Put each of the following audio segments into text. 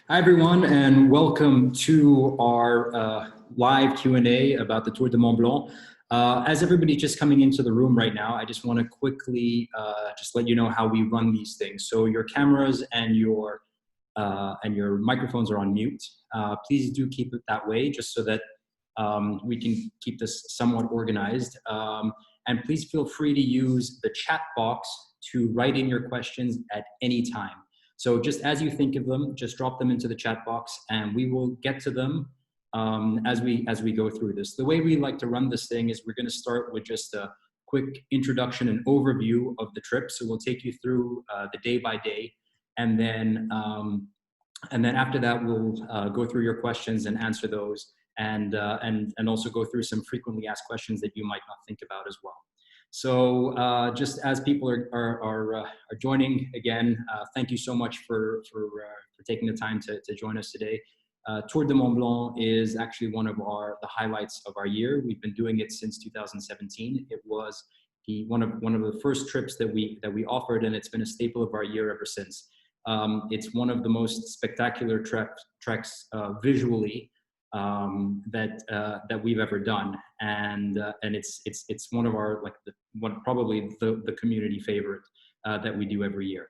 Hi, everyone, and welcome to our live Q&A about the Tour du Mont Blanc. As everybody's just coming into the room right now, I just want to quickly just let you know how we run these things. So your cameras and your microphones are on mute. Please do keep it that way, just so that we can keep this somewhat organized. And please feel free to use the chat box to write in your questions at any time. So just as you think of them, just drop them into the chat box and we will get to them as we go through this. The way we like to run this thing is we're going to start with just a quick introduction and overview of the trip. So we'll take you through the day by day, and then after that we'll go through your questions and answer those, and also go through some frequently asked questions that you might not think about as well. So just as people are joining again, thank you so much for taking the time to join us today. Tour du Mont Blanc is actually one of the highlights of our year. We've been doing it since 2017. It was one of the first trips that we offered, and it's been a staple of our year ever since. It's one of the most spectacular treks visually that we've ever done, and it's one of our probably the community favorite that we do every year.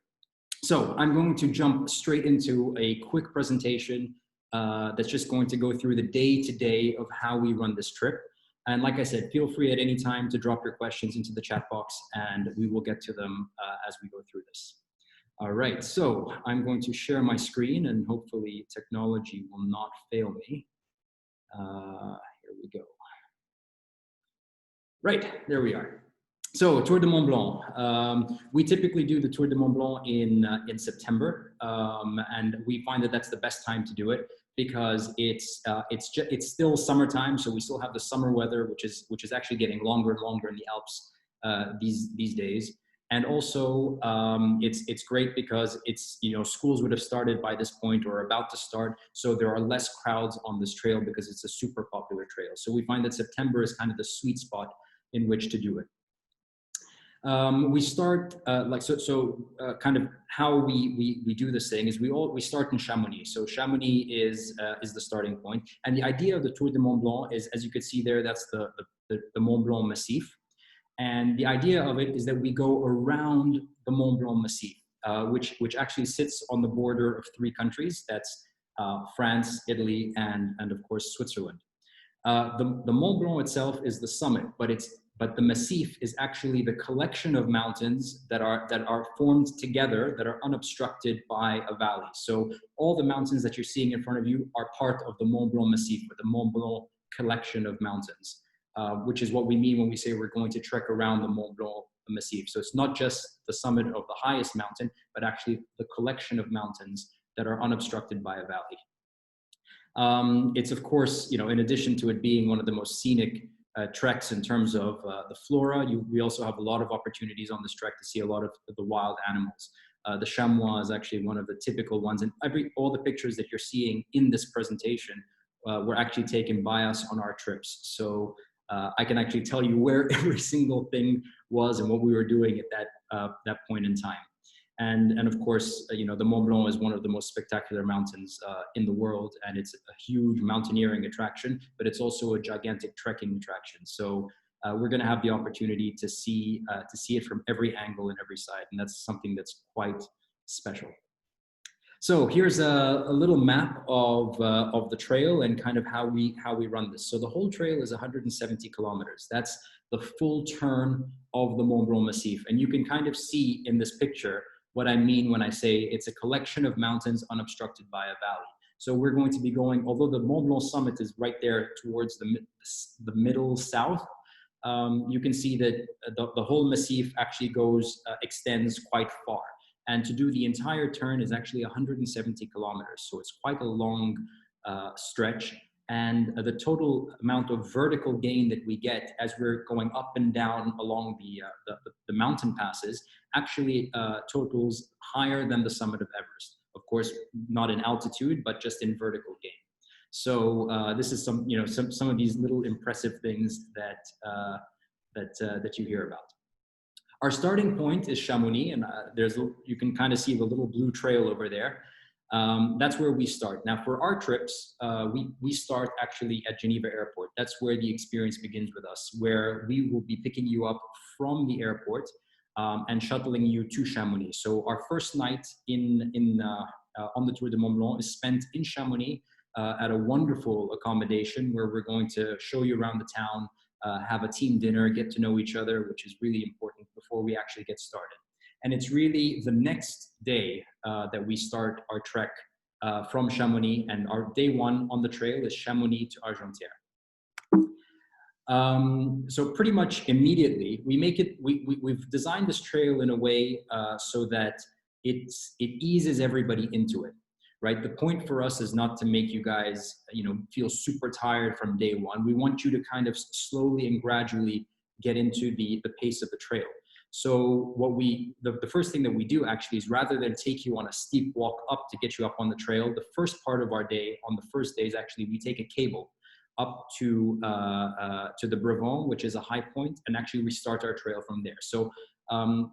So I'm going to jump straight into a quick presentation that's just going to go through the day-to-day of how we run this trip. And like I said, feel free at any time to drop your questions into the chat box, and we will get to them as we go through this. All right, so I'm going to share my screen, and hopefully technology will not fail me. Here we go. Right, there we are. So Tour du Mont Blanc. We typically do the Tour du Mont Blanc in September, and we find that that's the best time to do it because it's still summertime, so we still have the summer weather, which is actually getting longer and longer in the Alps these days. And also, it's great because schools would have started by this point or about to start, so there are less crowds on this trail because it's a super popular trail. So we find that September is kind of the sweet spot in which to do it. We start kind of how we do this thing is we start in Chamonix. So Chamonix is the starting point, and the idea of the Tour du Mont Blanc is, as you can see there, that's the Mont Blanc Massif. And the idea of it is that we go around the Mont Blanc Massif, which actually sits on the border of three countries. That's France, Italy, and of course Switzerland. The Mont Blanc itself is the summit, but the Massif is actually the collection of mountains that are formed together, that are unobstructed by a valley. So all the mountains that you're seeing in front of you are part of the Mont Blanc Massif, or the Mont Blanc collection of mountains. Which is what we mean when we say we're going to trek around the Mont Blanc Massif. So it's not just the summit of the highest mountain, but actually the collection of mountains that are unobstructed by a valley. It's of course, in addition to it being one of the most scenic treks in terms of the flora, we also have a lot of opportunities on this trek to see a lot of the wild animals. The chamois is actually one of the typical ones, and all the pictures that you're seeing in this presentation were actually taken by us on our trips. So I can actually tell you where every single thing was and what we were doing at that point in time. And of course, the Mont Blanc is one of the most spectacular mountains in the world, and it's a huge mountaineering attraction, but it's also a gigantic trekking attraction. So we're going to have the opportunity to see it from every angle and every side, and that's something that's quite special. So here's a little map of the trail and kind of how we run this. So the whole trail is 170 kilometers. That's the full turn of the Mont Blanc Massif. And you can kind of see in this picture what I mean when I say it's a collection of mountains unobstructed by a valley. So we're going to be going, although the Mont Blanc summit is right there towards the middle south, you can see that the whole Massif actually extends quite far. And to do the entire turn is actually 170 kilometers. So it's quite a long stretch. And the total amount of vertical gain that we get as we're going up and down along the mountain passes actually totals higher than the summit of Everest. Of course, not in altitude, but just in vertical gain. So this is some of these little impressive things that you hear about. Our starting point is Chamonix, and you can kind of see the little blue trail over there. That's where we start. Now, for our trips, we start actually at Geneva Airport. That's where the experience begins with us, where we will be picking you up from the airport and shuttling you to Chamonix. So our first night on the Tour du Mont Blanc is spent in Chamonix at a wonderful accommodation where we're going to show you around the town, have a team dinner, get to know each other, which is really important before we actually get started. And it's really the next day that we start our trek from Chamonix, and our day one on the trail is Chamonix to Argentière. So pretty much immediately, we've designed this trail in a way so that it eases everybody into it, right? The point for us is not to make you guys, feel super tired from day one. We want you to kind of slowly and gradually get into the pace of the trail. So the first thing that we do actually is, rather than take you on a steep walk up to get you up on the trail, the first part of our day, on the first day, is actually we take a cable up to the Brevon, which is a high point, and actually we start our trail from there. So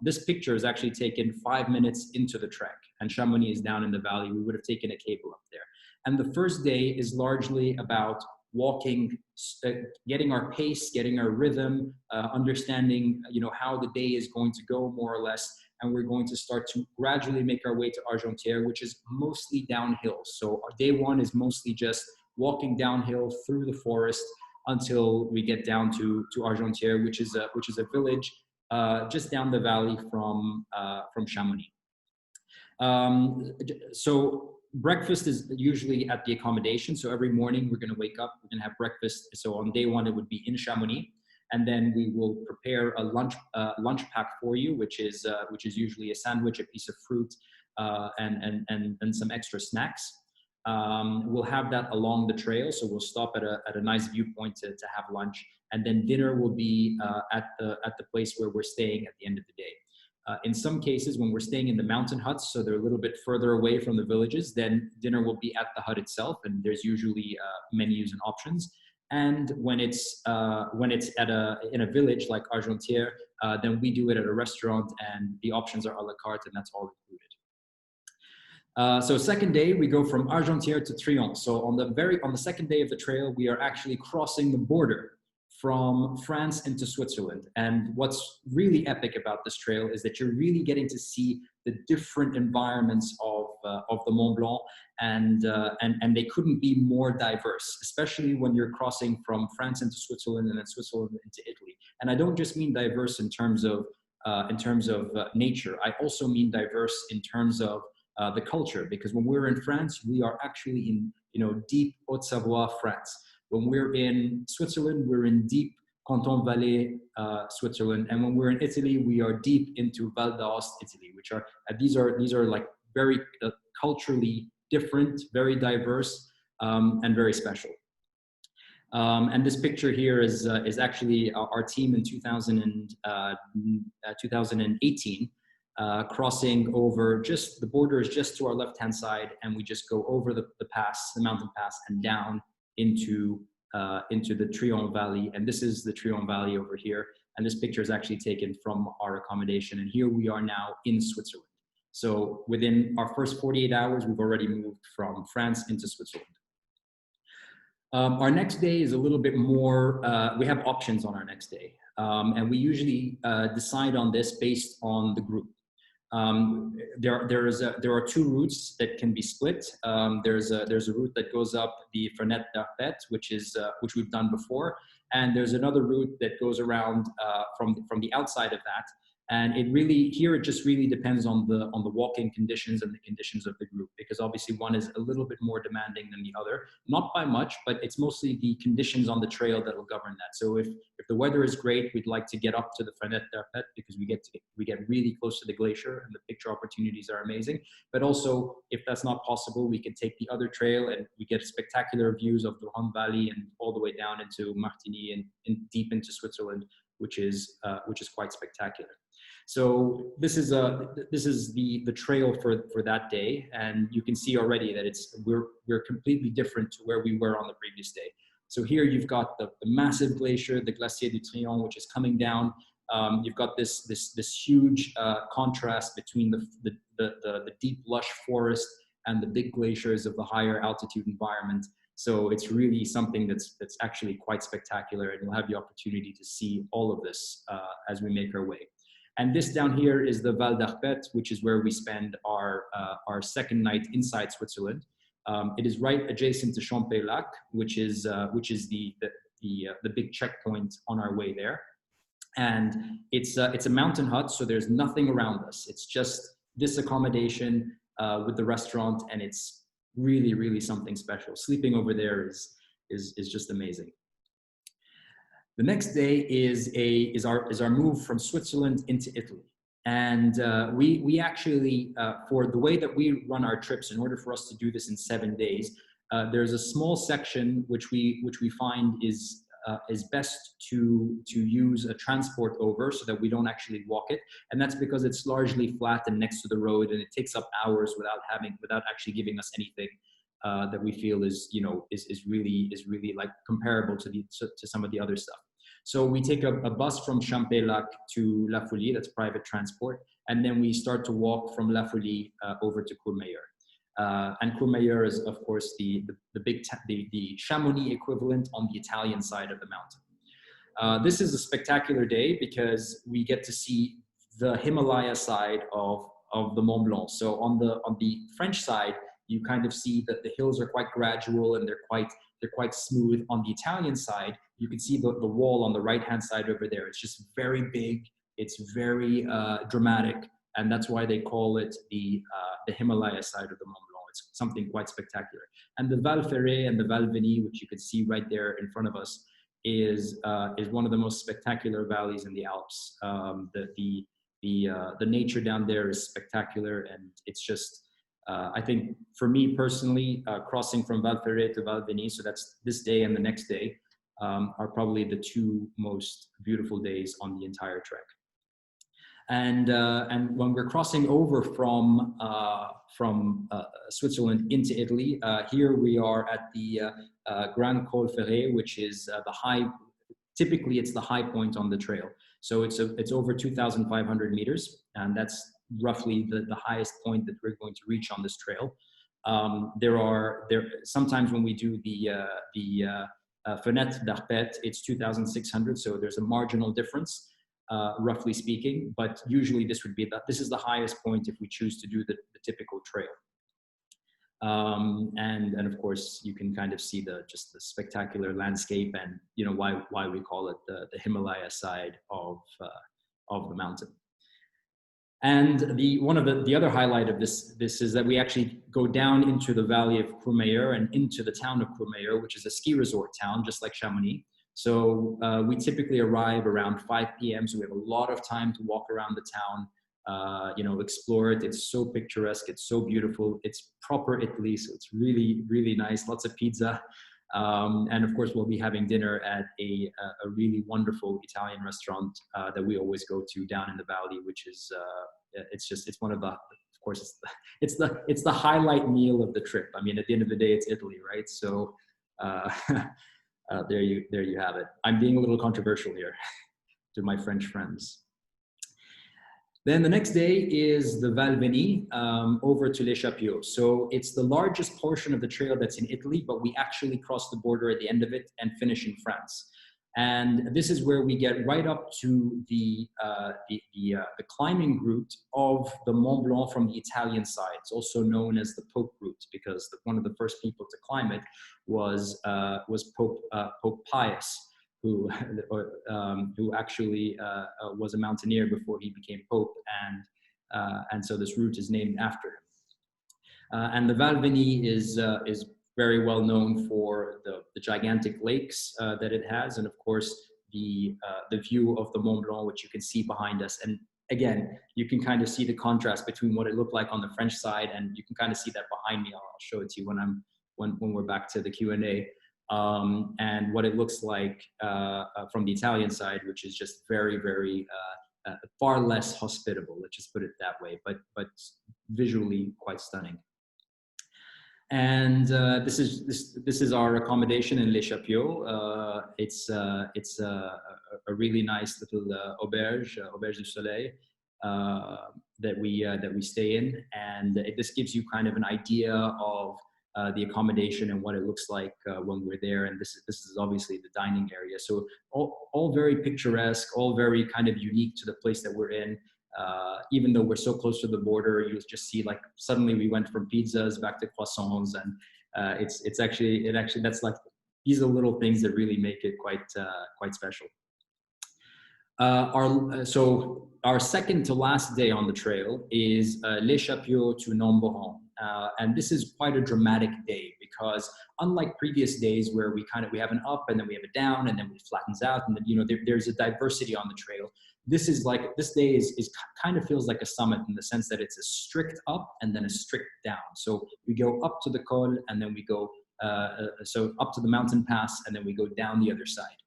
this picture is actually taken 5 minutes into the trek, and Chamonix is down in the valley. We would have taken a cable up there. And the first day is largely about walking, getting our pace, getting our rhythm, understanding, how the day is going to go more or less. And we're going to start to gradually make our way to Argentière, which is mostly downhill. So our day one is mostly just walking downhill through the forest until we get down to Argentière, which is a village just down the valley from Chamonix. So breakfast is usually at the accommodation. So every morning we're going to wake up, we're going to have breakfast. So on day one, it would be in Chamonix. And then we will prepare a lunch pack for you, which is usually a sandwich, a piece of fruit, and some extra snacks. We'll have that along the trail. So we'll stop at a nice viewpoint to have lunch. And then dinner will be at the place where we're staying at the end of the day. In some cases, when we're staying in the mountain huts, so they're a little bit further away from the villages, then dinner will be at the hut itself, and there's usually menus and options. And when it's in a village like Argentière, then we do it at a restaurant, and the options are a la carte, and that's all included. So second day, we go from Argentière to Trient. So on the second day of the trail, we are actually crossing the border from France into Switzerland. And what's really epic about this trail is that you're really getting to see the different environments of the Mont Blanc, and they couldn't be more diverse, especially when you're crossing from France into Switzerland and then Switzerland into Italy. And I don't just mean diverse in terms of nature. I also mean diverse in terms of the culture, because when we're in France, we are actually in deep Haute-Savoie, France. When we're in Switzerland, we're in deep Canton Valais, Switzerland, and when we're in Italy, we are deep into Val d'Aoste, Italy, which are these are like very culturally different, very diverse, and very special. And this picture here is actually our team in 2018. Crossing over, just the border is just to our left-hand side, and we just go over the pass, the mountain pass, and down into the Trient Valley. And this is the Trient Valley over here. And this picture is actually taken from our accommodation. And here we are now in Switzerland. So within our first 48 hours, we've already moved from France into Switzerland. Our next day is a little bit more, we have options on our next day. And we usually decide on this based on the group. There are two routes that can be split. There's a route that goes up the Fenêtre d'Arpette, which we've done before, and there's another route that goes around from the outside of that. And it just really depends on the walking conditions and the conditions of the group, because obviously one is a little bit more demanding than the other, not by much, but it's mostly the conditions on the trail that will govern that. So if the weather is great, we'd like to get up to the Fenêtre d'Arpette because we get really close to the glacier and the picture opportunities are amazing. But also, if that's not possible, we can take the other trail and we get spectacular views of the Rhône Valley and all the way down into Martigny and deep into Switzerland, which is quite spectacular. So this is the trail for that day, and you can see already that we're completely different to where we were on the previous day. So here you've got the massive glacier, the Glacier du Trient, which is coming down. You've got this huge contrast between the deep lush forest and the big glaciers of the higher altitude environment. So it's really something that's actually quite spectacular, and you'll have the opportunity to see all of this as we make our way. And this down here is the Val d'Arpet, which is where we spend our second night inside Switzerland. It is right adjacent to Chapieux, which is the big checkpoint on our way there. And it's a mountain hut, so there's nothing around us. It's just this accommodation with the restaurant, and it's really, really something special. Sleeping over there is just amazing. The next day is our move from Switzerland into Italy. And we actually, for the way that we run our trips, in order for us to do this in 7 days, there's a small section which we find is best to use a transport over, so that we don't actually walk it. And that's because it's largely flat and next to the road, and it takes up hours without actually giving us anything that we feel is really like comparable to some of the other stuff. So we take a bus from Chapieux to La Folie, that's private transport, and then we start to walk from La Folie over to Courmayeur. And Courmayeur is, of course, the Chamonix equivalent on the Italian side of the mountain. This is a spectacular day because we get to see the Himalaya side of the Mont Blanc. So on the French side, you kind of see that the hills are quite gradual and they're quite smooth. On the Italian side, you can see the wall on the right-hand side over there. It's just very big. It's very dramatic. And that's why they call it the Himalaya side of the Mont Blanc. It's something quite spectacular. And the Val Ferret and the Val Vini, which you can see right there in front of us, is one of the most spectacular valleys in the Alps. The nature down there is spectacular, and it's just, I think for me personally, crossing from Val Ferret to Val Vini, so that's this day and the next day, are probably the two most beautiful days on the entire trek. And when we're crossing over from Switzerland into Italy, here we are at the Grand Col Ferret, which is typically it's the high point on the trail. So it's over 2,500 meters, and that's roughly the highest point that we're going to reach on this trail. Sometimes when we do the Fenêtre d'Arpet, it's 2,600, so there's a marginal difference. Roughly speaking, but usually this is the highest point if we choose to do the typical trail. And of course you can kind of see just the spectacular landscape, and you know why we call it the Himalaya side of the mountain. And one of the other highlight of this is that we actually go down into the valley of Courmayeur and into the town of Courmayeur, which is a ski resort town, just like Chamonix. So we typically arrive around 5 p.m. So we have a lot of time to walk around the town, explore it. It's so picturesque. It's so beautiful. It's proper Italy. So it's really, really nice. Lots of pizza. And of course, we'll be having dinner at a really wonderful Italian restaurant that we always go to down in the valley, which is, it's one of the, of course, it's the highlight meal of the trip. I mean, at the end of the day, it's Italy, right? So, there you have it. I'm being a little controversial here to my French friends. Then the next day is the Val Vini over to Les Chapieux. So it's the largest portion of the trail that's in Italy, but we actually cross the border at the end of it and finish in France. And this is where we get right up to the climbing route of the Mont Blanc from the Italian side. It's also known as the Pope route because one of the first people to climb it was Pope Pius, who actually was a mountaineer before he became Pope, and so this route is named after him. And the Val Vini is very well known for the gigantic lakes that it has, and of course the view of the Mont Blanc, which you can see behind us. And again, you can kind of see the contrast between what it looked like on the French side, and you can kind of see that behind me. I'll show it to you when we're back to the Q&A, and what it looks like from the Italian side, which is just very, very far less hospitable. Let's just put it that way, but visually quite stunning. And this is our accommodation in Les Chapieux. It's a really nice little auberge du Soleil. that we stay in, and this gives you kind of an idea of the accommodation and what it looks like when we're there. And this is obviously the dining area. So all very picturesque, all very kind of unique to the place that we're in. Even though we're so close to the border, you just see like suddenly we went from pizzas back to croissants, and it's actually that's like, these are little things that really make it quite special. So our second to last day on the trail is Les Chapieux to Nomboran. And this is quite a dramatic day, because unlike previous days where we have an up and then we have a down and then it flattens out, and then there's a diversity on the trail. This day is kind of feels like a summit in the sense that it's a strict up and then a strict down. So we go up to the col, and then we go so up to the mountain pass, and then we go down the other side.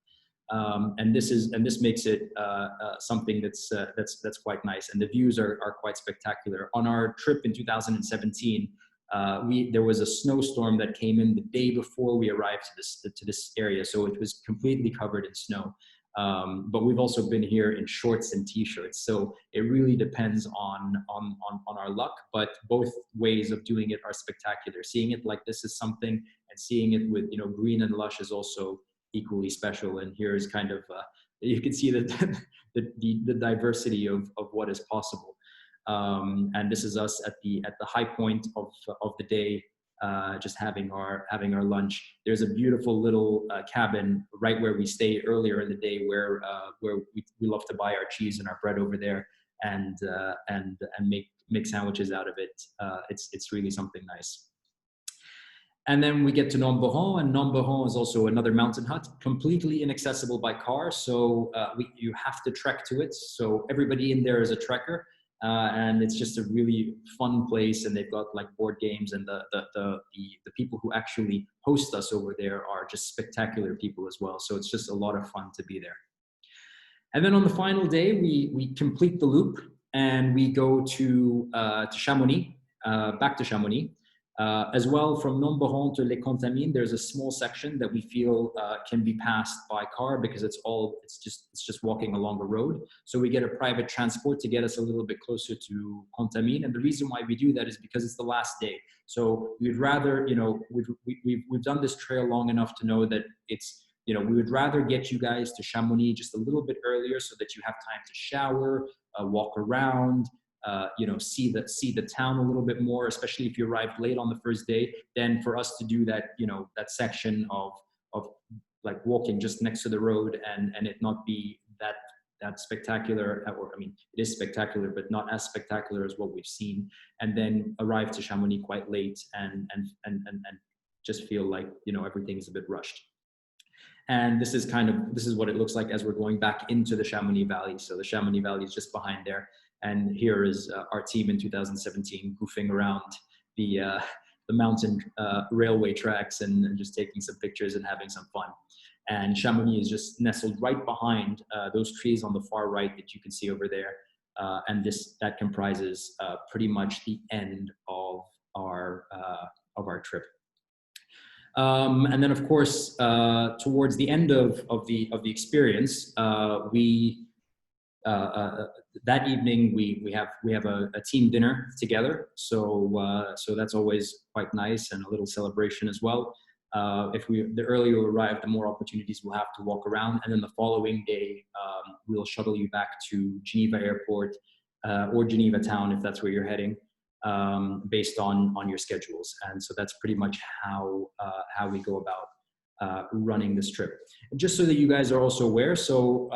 And this makes it something that's quite nice, and the views are quite spectacular. On our trip in 2017, there was a snowstorm that came in the day before we arrived to this area, so it was completely covered in snow. But we've also been here in shorts and t-shirts, so it really depends on our luck. But both ways of doing it are spectacular. Seeing it like this is something, and seeing it with green and lush is also equally special. And here is kind of you can see the diversity of what is possible. And this is us at the high point of the day, just having our lunch. There's a beautiful little cabin right where we stay earlier in the day, where we love to buy our cheese and our bread over there, and make sandwiches out of it. It's really something nice. And then we get to Nomboran, and Nomboran is also another mountain hut, completely inaccessible by car. So you have to trek to it. So everybody in there is a trekker, and it's just a really fun place. And they've got like board games, and the people who actually host us over there are just spectacular people as well. So it's just a lot of fun to be there. And then on the final day, we complete the loop, and we go to Chamonix, back to Chamonix. As well, from Nomboran to Les Contamines, there's a small section that we feel can be passed by car, because it's just walking along the road. So we get a private transport to get us a little bit closer to Contamines. And the reason why we do that is because it's the last day. So we'd rather, we've done this trail long enough to know that we would rather get you guys to Chamonix just a little bit earlier, so that you have time to shower, walk around, see the town a little bit more, especially if you arrived late on the first day. Then for us to do that, that section of like walking just next to the road, and it not be that spectacular, or I mean, it is spectacular, but not as spectacular as what we've seen. And then arrive to Chamonix quite late, and just feel like everything's a bit rushed. And this is what it looks like as we're going back into the Chamonix Valley. So the Chamonix Valley is just behind there. And here is our team in 2017 goofing around the mountain railway tracks, and just taking some pictures and having some fun. And Chamonix is just nestled right behind those trees on the far right that you can see over there. And that comprises pretty much the end of our trip. And then, of course, towards the end of the experience, that evening we have a team dinner together. So that's always quite nice, and a little celebration as well. The earlier you arrive, the more opportunities we'll have to walk around. And then the following day, we'll shuttle you back to Geneva Airport or Geneva Town, if that's where you're heading, based on your schedules. And so that's pretty much how we go about running this trip. And just so that you guys are also aware, so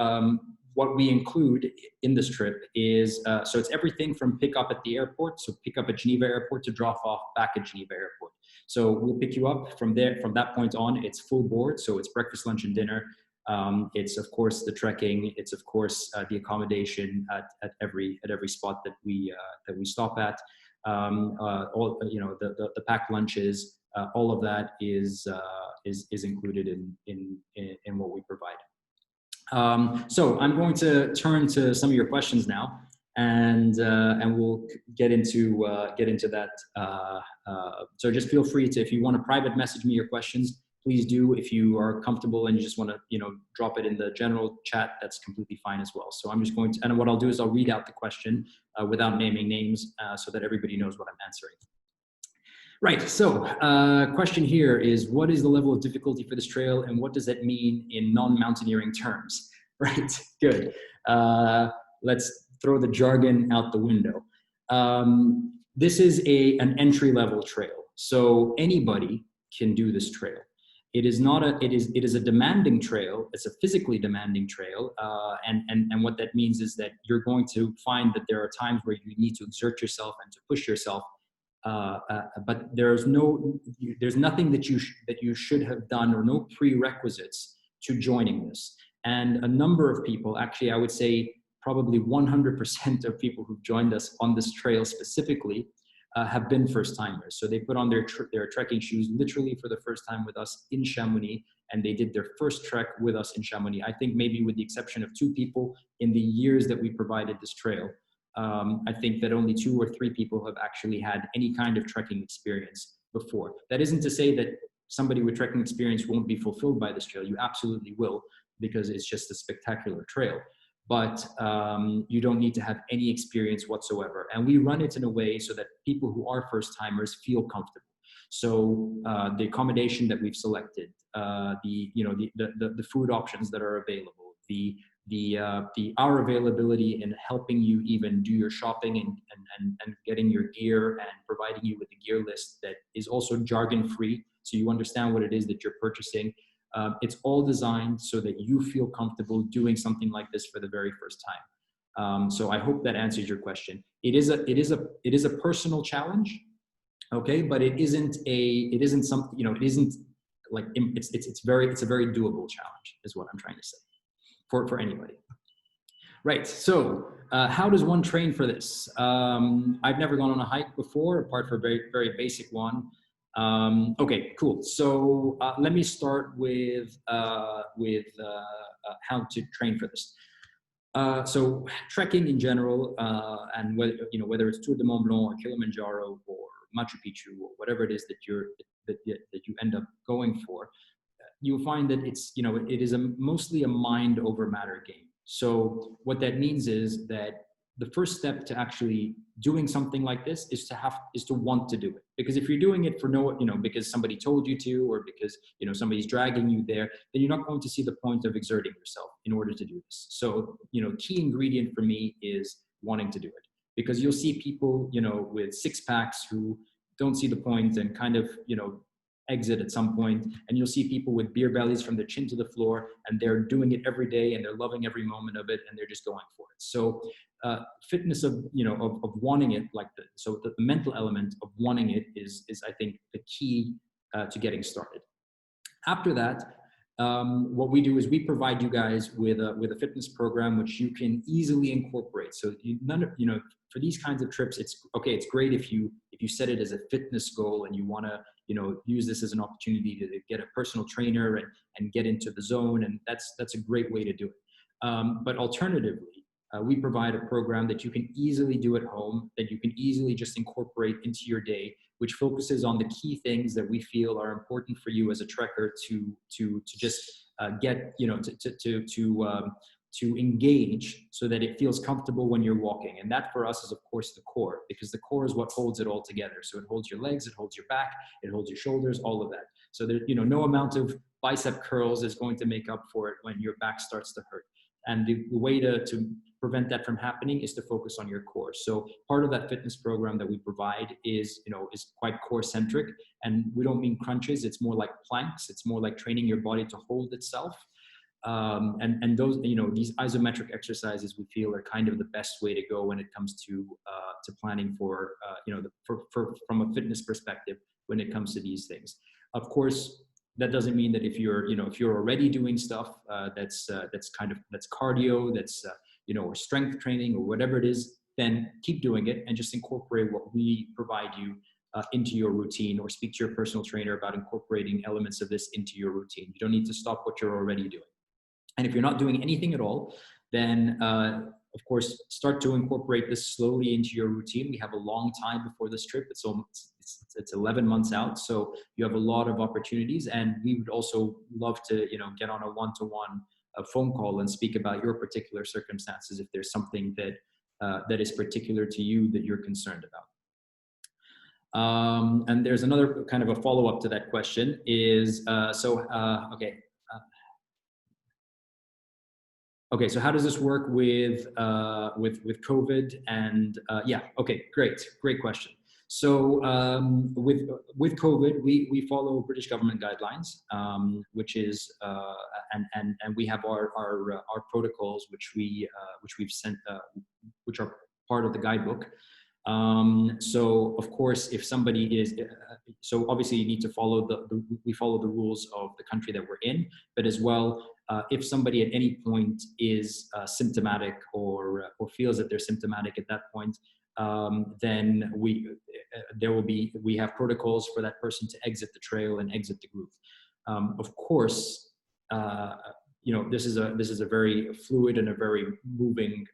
what we include in this trip is, so it's everything from pick up at the airport, so pick up at Geneva Airport, to drop off back at Geneva Airport. So we'll pick you up from there. From that point on, it's full board. So it's breakfast, lunch, and dinner. It's of course the trekking. It's of course the accommodation at every spot that we stop at. All the packed lunches. All of that is included in what we provide. So I'm going to turn to some of your questions now, and we'll get into that. So just feel free to, if you want to private message me your questions, please do. If you are comfortable and you just want to, drop it in the general chat, that's completely fine as well. So I'm just going to, and what I'll do is I'll read out the question without naming names so that everybody knows what I'm answering. Right, so question here is, what is the level of difficulty for this trail and what does that mean in non-mountaineering terms? Right, good. Let's throw the jargon out the window. This is an entry-level trail, so anybody can do this trail. It is not it is a demanding trail. It's a physically demanding trail, and what that means is that you're going to find that there are times where you need to exert yourself and to push yourself. But there's nothing that you should have done, or no prerequisites to joining this. And a number of people, actually, I would say probably 100% of people who've joined us on this trail specifically have been first timers. So they put on their trekking shoes literally for the first time with us in Chamonix, and they did their first trek with us in Chamonix. I think maybe with the exception of 2 people in the years that we provided this trail. I think that only 2 or 3 people have actually had any kind of trekking experience before. That isn't to say that somebody with trekking experience won't be fulfilled by this trail. You absolutely will, because it's just a spectacular trail. But you don't need to have any experience whatsoever. And we run it in a way so that people who are first timers feel comfortable. So the accommodation that we've selected, the food options that are available, our availability in helping you even do your shopping and getting your gear and providing you with a gear list that is also jargon free, so you understand what it is that you're purchasing. It's all designed so that you feel comfortable doing something like this for the very first time. So I hope that answers your question. It is a personal challenge, okay, but it isn't something, it isn't like, it's a very doable challenge, is what I'm trying to say. For anybody. Right, so how does one train for this? I've never gone on a hike before, apart from a very, very basic one. Okay, cool. So let me start with how to train for this. So trekking in general, and whether it's Tour du Mont Blanc or Kilimanjaro or Machu Picchu or whatever it is that you end up going for, you'll find that it is mostly a mind over matter game. So what that means is that the first step to actually doing something like this is to want to do it. Because if you're doing it for because somebody told you to, or because somebody's dragging you there, then you're not going to see the point of exerting yourself in order to do this. So key ingredient for me is wanting to do it, because you'll see people with 6 packs who don't see the point and kind of exit at some point, and you'll see people with beer bellies from their chin to the floor, and they're doing it every day and they're loving every moment of it and they're just going for it. So fitness of wanting it, so the mental element of wanting it is I think the key to getting started. After that, what we do is we provide you guys with a fitness program which you can easily incorporate. So for these kinds of trips, it's great if you set it as a fitness goal and you want to use this as an opportunity to get a personal trainer and get into the zone, and that's a great way to do it. But alternatively, we provide a program that you can easily do at home, that you can easily just incorporate into your day, which focuses on the key things that we feel are important for you as a trekker to just get to engage, so that it feels comfortable when you're walking. And that for us is of course the core, because the core is what holds it all together. So it holds your legs, it holds your back, it holds your shoulders, all of that. So there, no amount of bicep curls is going to make up for it when your back starts to hurt. And the way to prevent that from happening is to focus on your core. So part of that fitness program that we provide is quite core centric, and we don't mean crunches. It's more like planks. It's more like training your body to hold itself. And those, these isometric exercises we feel are kind of the best way to go when it comes to planning for, from a fitness perspective when it comes to these things. Of course, that doesn't mean that if you're already doing stuff that's cardio, that's or strength training or whatever it is, then keep doing it and just incorporate what we provide you into your routine, or speak to your personal trainer about incorporating elements of this into your routine. You don't need to stop what you're already doing. And if you're not doing anything at all, then of course, start to incorporate this slowly into your routine. We have a long time before this trip. It's it's 11 months out. So you have a lot of opportunities, and we would also love to, get on a one-to-one phone call and speak about your particular circumstances if there's something that that is particular to you that you're concerned about. And there's another kind of a follow-up to that question is, okay. Okay, so how does this work with COVID? And yeah, okay, great question. So with COVID, we follow British government guidelines, which is and we have our protocols, which we've sent, which are part of the guidebook. So of course, if somebody is, so obviously you need to follow we follow the rules of the country that we're in, but as well, if somebody at any point is symptomatic or feels that they're symptomatic at that point, then we have protocols for that person to exit the trail and exit the group. Of course, this is a very fluid and a very moving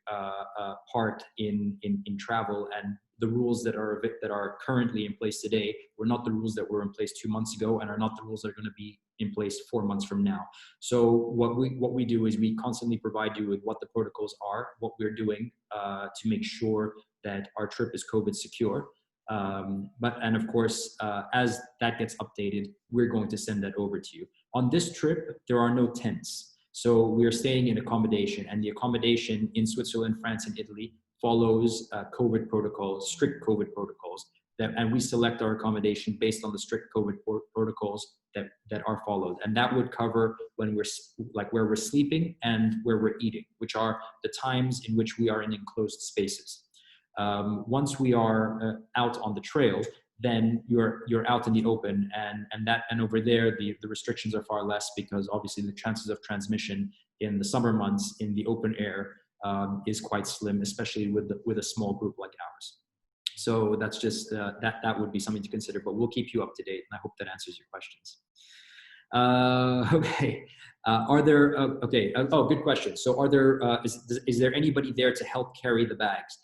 part in travel, and the rules that are currently in place today were not the rules that were in place 2 months ago, and are not the rules that are going to be in place 4 months from now. So what we do is we constantly provide you with what the protocols are, what we're doing to make sure that our trip is COVID secure. And of course, as that gets updated, we're going to send that over to you. On this trip, there are no tents. So we are staying in accommodation, and the accommodation in Switzerland, France, and Italy follows COVID protocols, strict COVID protocols, and we select our accommodation based on the strict COVID protocols that are followed. And that would cover when where we're sleeping and where we're eating, which are the times in which we are in enclosed spaces. Once we are out on the trail, then you're out in the open, and over there the restrictions are far less, because obviously the chances of transmission in the summer months in the open air is quite slim, especially with a small group like ours. So that's just that would be something to consider, but we'll keep you up to date, and I hope that answers your questions. Okay. Are there good question. So are there is there anybody there to help carry the bags?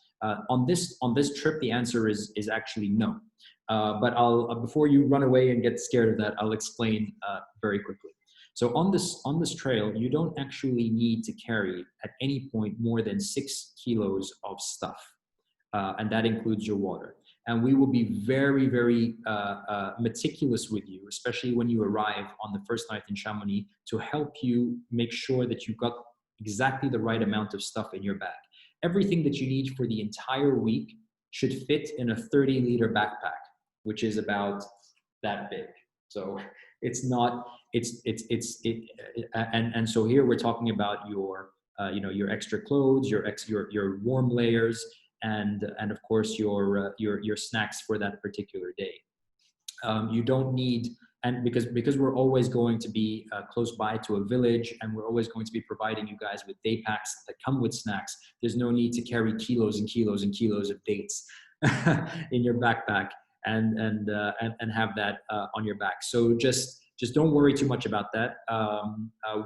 On this trip, the answer is actually no. But I'll before you run away and get scared of that, I'll explain very quickly. So on this trail, you don't actually need to carry at any point more than 6 kilos of stuff, and that includes your water. And we will be very, very meticulous with you, especially when you arrive on the first night in Chamonix, to help you make sure that you've got exactly the right amount of stuff in your bag. Everything that you need for the entire week should fit in a 30-liter backpack, which is about that big. So it's not, and so here we're talking about your, your extra clothes, your warm layers, and of course your snacks for that particular day. You don't need, and because we're always going to be close by to a village, and we're always going to be providing you guys with day packs that come with snacks, there's no need to carry kilos and kilos and kilos of dates in your backpack and have that on your back. So just don't worry too much about that.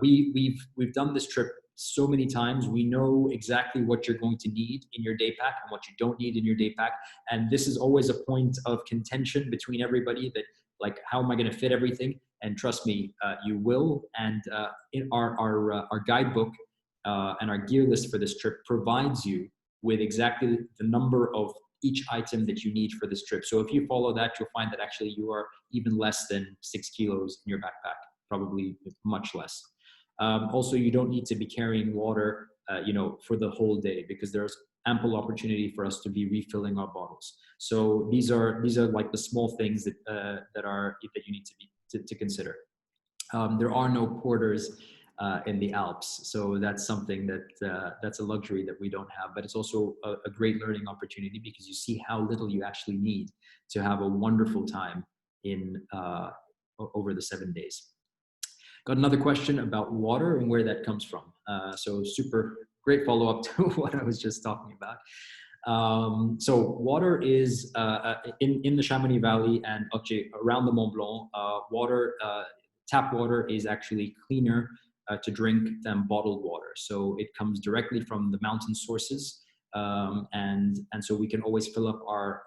We've done this trip so many times. We know exactly what you're going to need in your day pack and what you don't need in your day pack. And this is always a point of contention between everybody, that like, how am I going to fit everything? And trust me, you will. And in our guidebook and our gear list for this trip provides you with exactly the number of each item that you need for this trip. So if you follow that, you'll find that actually you are even less than 6 kilos in your backpack, probably much less. Also, you don't need to be carrying water, for the whole day, because there's ample opportunity for us to be refilling our bottles. So these are like the small things that you need to consider. There are no porters in the Alps, so that's something that's a luxury that we don't have. But it's also a great learning opportunity, because you see how little you actually need to have a wonderful time in over the 7 days. Got another question about water and where that comes from. So super great follow-up to what I was just talking about. So water is in the Chamonix Valley and around the Mont Blanc. Tap water is actually cleaner to drink than bottled water. So it comes directly from the mountain sources. And so we can always fill up our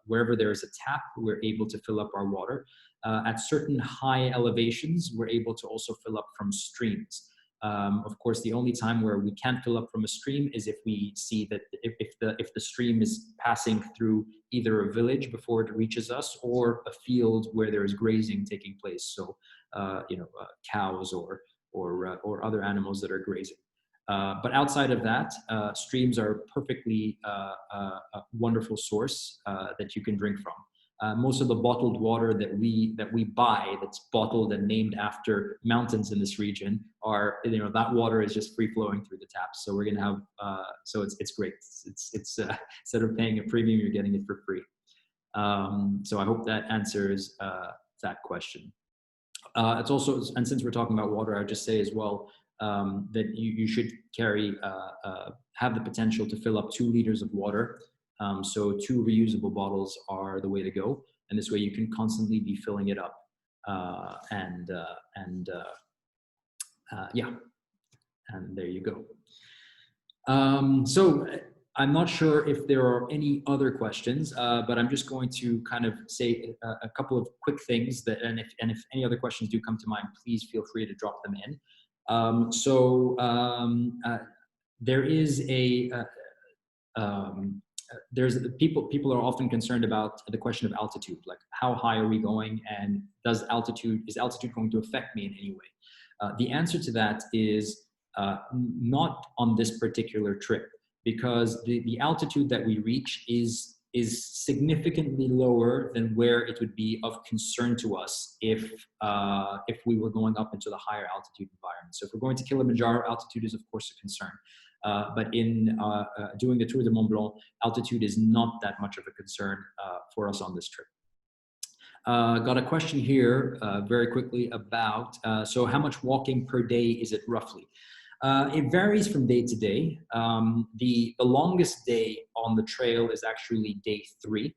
wherever there is a tap, we're able to fill up our water. At certain high elevations, we're able to also fill up from streams. Of course, the only time where we can't fill up from a stream is if we see that if the stream is passing through either a village before it reaches us or a field where there is grazing taking place. So, cows or other animals that are grazing. But outside of that, streams are perfectly a wonderful source that you can drink from. Most of the bottled water that we buy, that's bottled and named after mountains in this region, are, that water is just free flowing through the taps. So we're gonna have so it's great. It's instead of paying a premium, you're getting it for free. So I hope that answers that question. It's also, and since we're talking about water, I would just say as well that you should carry have the potential to fill up 2 liters of water. So 2 reusable bottles are the way to go, and this way you can constantly be filling it up. Yeah, and there you go. So I'm not sure if there are any other questions, but I'm just going to kind of say a couple of quick things that, and if any other questions do come to mind, please feel free to drop them in. There is people are often concerned about the question of altitude, like how high are we going, and is altitude going to affect me in any way? The answer to that is not on this particular trip, because the altitude that we reach is significantly lower than where it would be of concern to us if we were going up into the higher altitude environment. So if we're going to Kilimanjaro, altitude is of course a concern. But in doing the Tour du Mont Blanc, altitude is not that much of a concern for us on this trip. Got a question here very quickly about, so how much walking per day is it roughly? It varies from day to day. The longest day on the trail is actually day 3.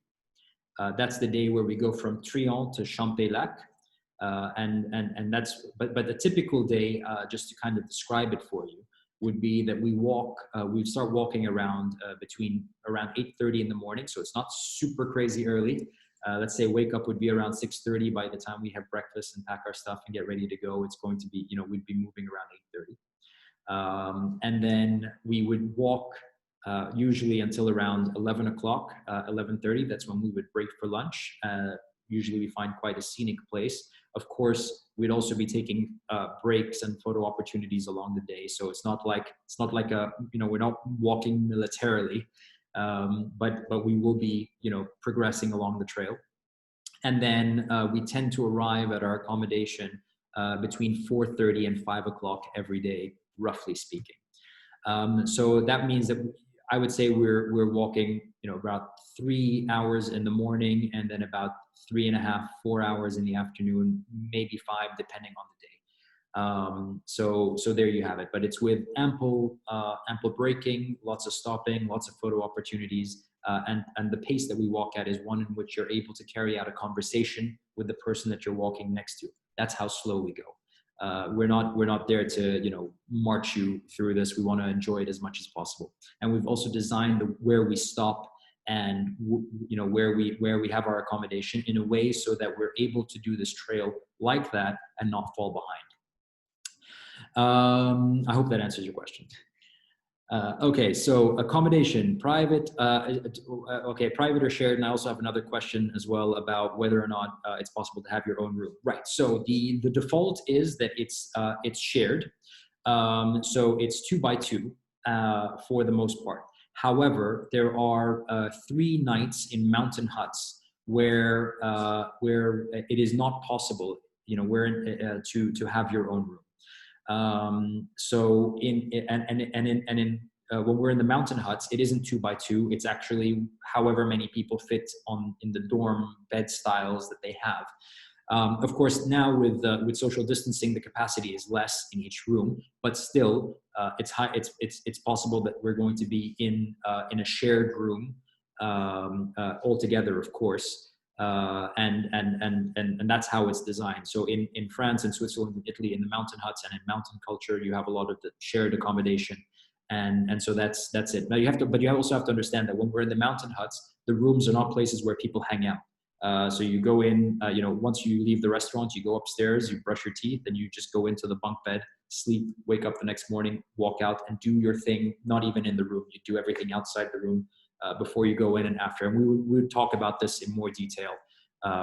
That's the day where we go from Trion to Chapieux. And that's, but the typical day, just to kind of describe it for you, would be that we start walking around around 8:30 in the morning. So it's not super crazy early. Let's say wake up would be around 6:30. By the time we have breakfast and pack our stuff and get ready to go, it's going to be, we'd be moving around 8:30. And then we would walk usually until around 11 o'clock, 11:30. That's when we would break for lunch. Usually we find quite a scenic place. Of course, we'd also be taking breaks and photo opportunities along the day. So it's not like a, we're not walking militarily, but we will be, progressing along the trail. And then we tend to arrive at our accommodation between 4:30 and 5 o'clock every day, roughly speaking. So that means that I would say we're walking, about 3 hours in the morning, and then about 3.5, 4 hours in the afternoon, maybe 5, depending on the day. So there you have it. But it's with ample braking, lots of stopping, lots of photo opportunities, and the pace that we walk at is one in which you're able to carry out a conversation with the person that you're walking next to. That's how slow we go. We're not there to march you through this. We want to enjoy it as much as possible, and we've also designed where we stop and where we have our accommodation in a way so that we're able to do this trail like that and not fall behind. I hope that answers your question. Okay, so accommodation, private, private or shared. And I also have another question as well about whether or not it's possible to have your own room. Right, so the default is that it's shared. So it's 2 by 2 for the most part. However, there are 3 nights in mountain huts where it is not possible, to have your own room. So when we're in the mountain huts, it isn't 2 by 2. It's actually however many people fit in the dorm bed styles that they have. Of course, now with social distancing, the capacity is less in each room, but still, it's possible that we're going to be in a shared room all together, of course. And that's how it's designed. So in France and Switzerland and Italy, in the mountain huts and in mountain culture, you have a lot of the shared accommodation. And so that's it. Now but you also have to understand that when we're in the mountain huts, the rooms are not places where people hang out. So you go in, once you leave the restaurant, you go upstairs, you brush your teeth, and you just go into the bunk bed, sleep, wake up the next morning, walk out and do your thing, not even in the room. You do everything outside the room before you go in and after. And we would talk about this in more detail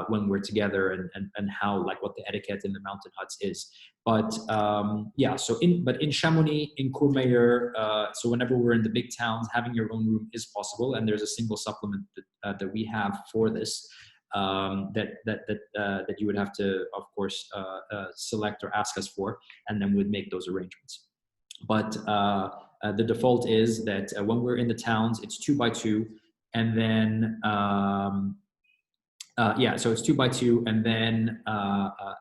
when we're together and how, like, what the etiquette in the mountain huts is. But but in Chamonix, in Courmayeur, so whenever we're in the big towns, having your own room is possible. And there's a single supplement that we have for this. That you would have to, of course, select or ask us for, and then we'd make those arrangements. But the default is that when we're in the towns, it's 2x2, and then so it's 2x2, and then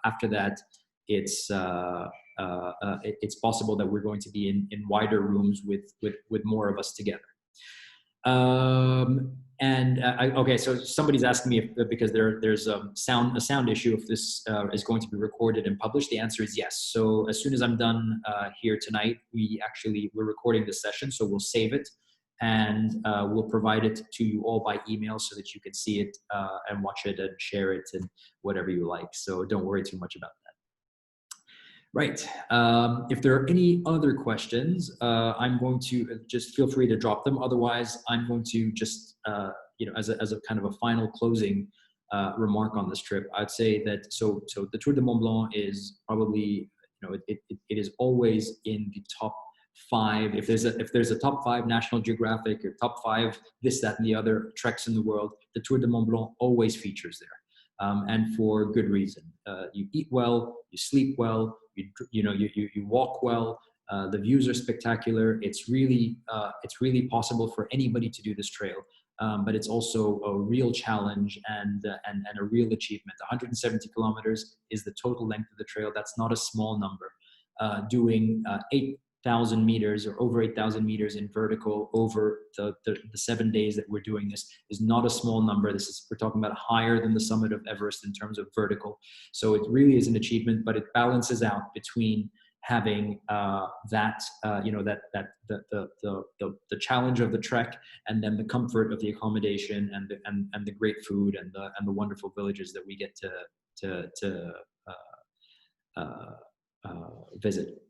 after that, it's possible that we're going to be in wider rooms with more of us together. Okay, so somebody's asking me if, because there's a sound issue, if this is going to be recorded and published. The answer is yes. So as soon as I'm done here tonight, we're recording this session, so we'll save it and we'll provide it to you all by email so that you can see it and watch it and share it and whatever you like. So don't worry too much about that. Right. If there are any other questions, I'm going to just feel free to drop them. Otherwise, I'm going to just, as a kind of a final closing remark on this trip, I'd say that so the Tour du Mont Blanc is probably, it is always in the top 5. If there's a top 5 National Geographic or top 5 this, that, and the other treks in the world, the Tour du Mont Blanc always features there. And for good reason. You eat well, you sleep well, you walk well. The views are spectacular. It's really possible for anybody to do this trail, but it's also a real challenge and a real achievement. 170 kilometers is the total length of the trail. That's not a small number. Doing 8,000 meters or over 8,000 meters in vertical over the 7 days that we're doing this is not a small number. We're talking about higher than the summit of Everest in terms of vertical. So it really is an achievement, but it balances out between having the challenge of the trek, and then the comfort of the accommodation and the great food and the wonderful villages that we get to visit.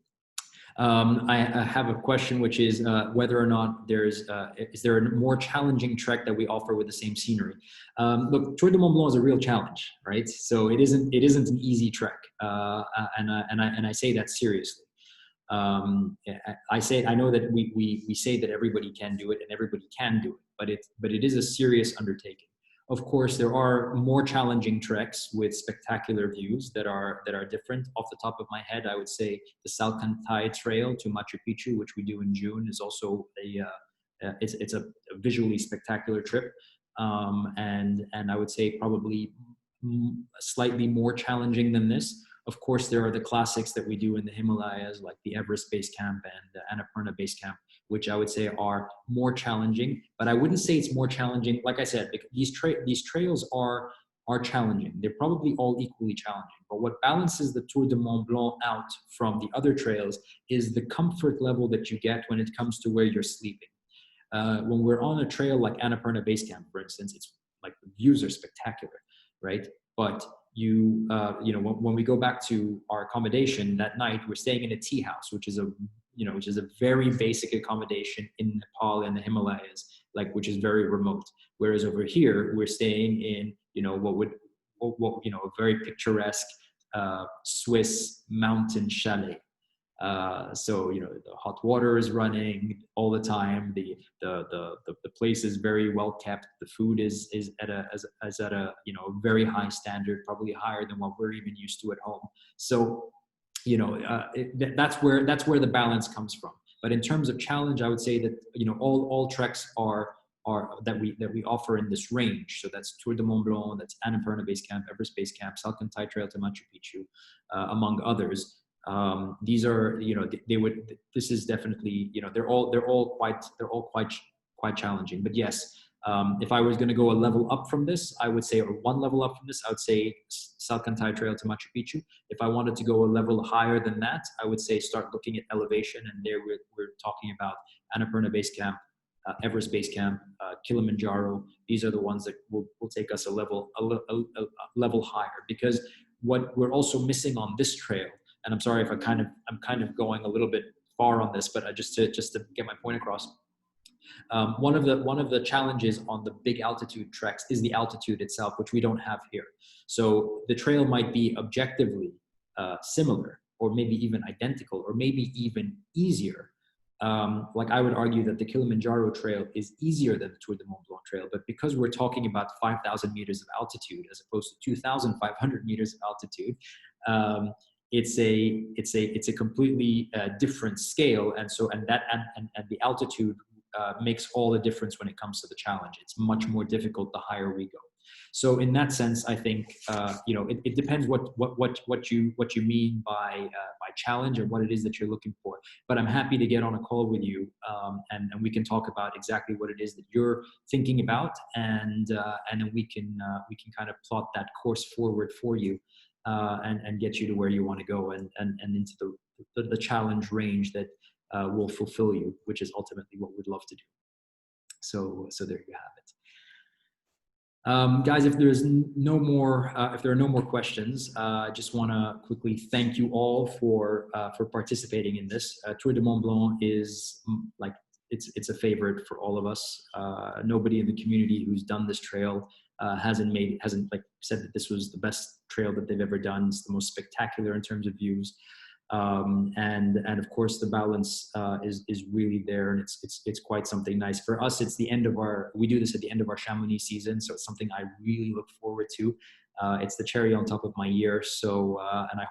I have a question, which is whether or not is there a more challenging trek that we offer with the same scenery? Look, Tour du Mont Blanc is a real challenge, right? So it isn't an easy trek, and I say that seriously. I know that we say that everybody can do it, and everybody can do it, but it is a serious undertaking. Of course, there are more challenging treks with spectacular views that are different. Off the top of my head, I would say the Salcantay Trail to Machu Picchu, which we do in June, is also it's a visually spectacular trip, and I would say probably slightly more challenging than this. Of course, there are the classics that we do in the Himalayas, like the Everest Base Camp and the Annapurna Base Camp, which I would say are more challenging. But I wouldn't say it's more challenging. Like I said, these trails are challenging. They're probably all equally challenging. But what balances the Tour du Mont Blanc out from the other trails is the comfort level that you get when it comes to where you're sleeping. When we're on a trail like Annapurna Base Camp, for instance, it's like the views are spectacular, right? But when we go back to our accommodation that night, we're staying in a tea house, which is a very basic accommodation in Nepal and the Himalayas, which is very remote. Whereas over here, we're staying in, a very picturesque Swiss mountain chalet. So the hot water is running all the time. The place is very well kept. The food is at a very high standard, probably higher than what we're even used to at home. So that's where the balance comes from. But in terms of challenge, I would say that all treks are that we offer in this range. So that's Tour du Mont Blanc, that's Annapurna Base Camp, Everest Base Camp, Salcantay Trail to Machu Picchu, among others. These are this is definitely they're all quite challenging. But yes, if I was going to go a level up from this, I would say, or one level up from this, I would say Salcantay Trail to Machu Picchu. If I wanted to go a level higher than that, I would say start looking at elevation, and there we're talking about Annapurna Base Camp, Everest Base Camp, Kilimanjaro. These are the ones that will take us a level higher, because what we're also missing on this trail, and I'm sorry if I'm kind of going a little bit far on this, but just to get my point across. One of the challenges on the big altitude treks is the altitude itself, which we don't have here. So the trail might be objectively similar, or maybe even identical, or maybe even easier. Like I would argue that the Kilimanjaro trail is easier than the Tour du Mont Blanc trail, but because we're talking about 5,000 meters of altitude as opposed to 2,500 meters of altitude, it's a completely different scale, and the altitude makes all the difference when it comes to the challenge. It's much more difficult the higher we go. So in that sense, I think it depends what you mean by challenge and what it is that you're looking for. But I'm happy to get on a call with you, and we can talk about exactly what it is that you're thinking about, and then we can kind of plot that course forward for you, and get you to where you want to go, and into the challenge range that will fulfill you, which is ultimately what we'd love to do. So there you have it. Guys, if there are no more questions, I just want to quickly thank you all for participating in this. Tour du Mont Blanc is like, it's a favorite for all of us. Nobody in the community who's done this trail hasn't like said that this was the best trail that they've ever done. It's the most spectacular in terms of views. And of course the balance is really there, and it's quite something nice for us. It's the end of we do this at the end of our Chamonix season, so it's something I really look forward to. It's the cherry on top of my year. So and I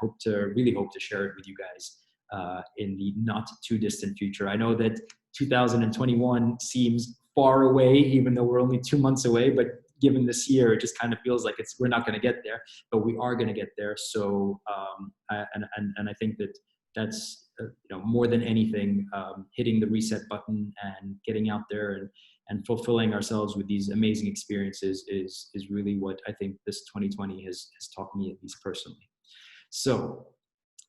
really hope to share it with you guys in the not too distant future. I know that 2021 seems far away, even though we're only 2 months away, but given this year, it just kind of feels like we're not going to get there, but we are going to get there. So, and I think that's more than anything, hitting the reset button and getting out there and fulfilling ourselves with these amazing experiences is really what I think this 2020 has taught me, at least personally. So,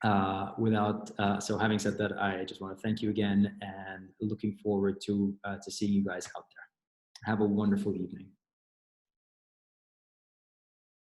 so having said that, I just want to thank you again, and looking forward to seeing you guys out there. Have a wonderful evening.